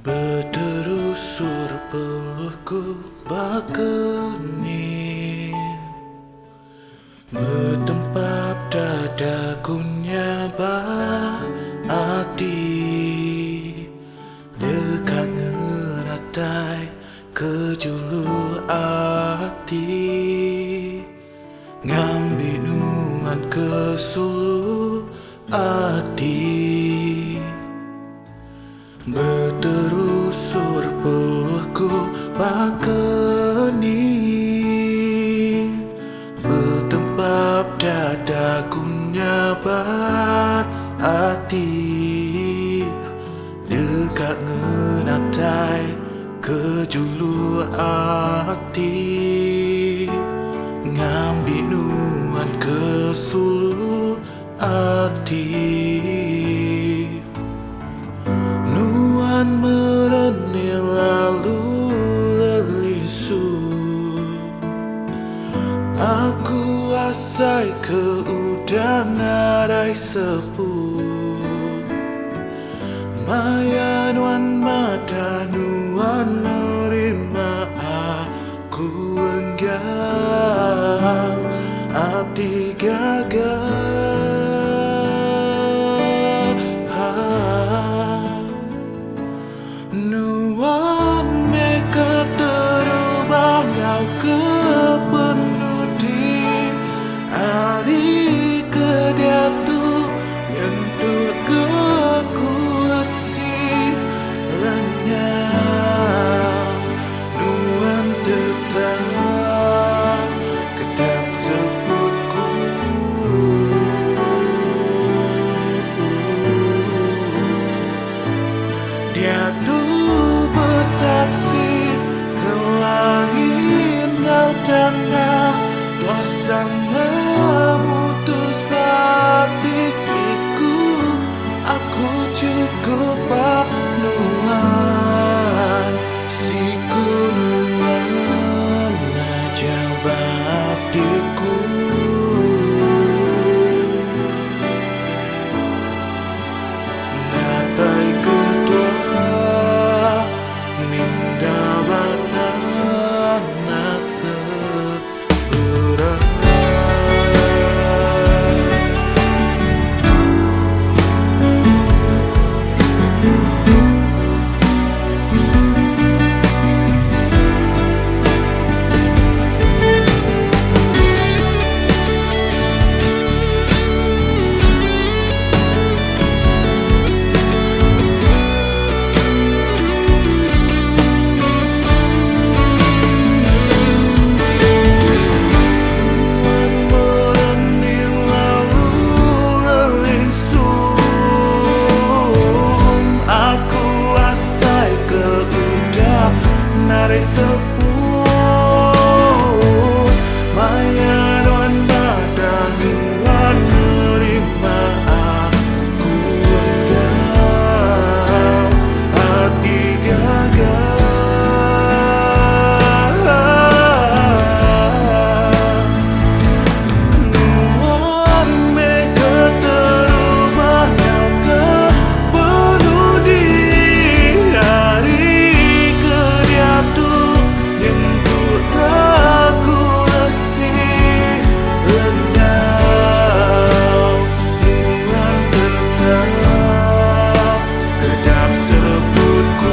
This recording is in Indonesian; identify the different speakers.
Speaker 1: Berterusur peluhku bakeni, bertempap dadaku nyabah hati, dekat ngeratai kejulu hati, ngambil nuan ke sulu hati. Berterusur peluhku bakeni, bertempap dadaku nyabar hati, dekat ngenatai kejulu hati, ngambil nuan ke sulu hati. Merenil lalu lelisu, aku asai ke udang narai sepuh, maya nuan mata nuan nerima aku enggak abdi gagal. Nuan meka terubah ngau ke penudi, hari kediatu yentu ke kulasi lenyap. Nuan tetap kedap sebutku, dia tuh bersaksi ke langit ngau tanah, kuasa memutus hati siku. Aku cukup pak nuan, siku nuan aja baktiku. Natai kedua minda batan nasa berat. Narai sepuh, maya nuan badan nuan nerima aku enggak hati gagal. Nuan meka terubah ngau ke penudi, hari kediatu yentu aku lesih lenyau. Nuan tetap kedap sebutku,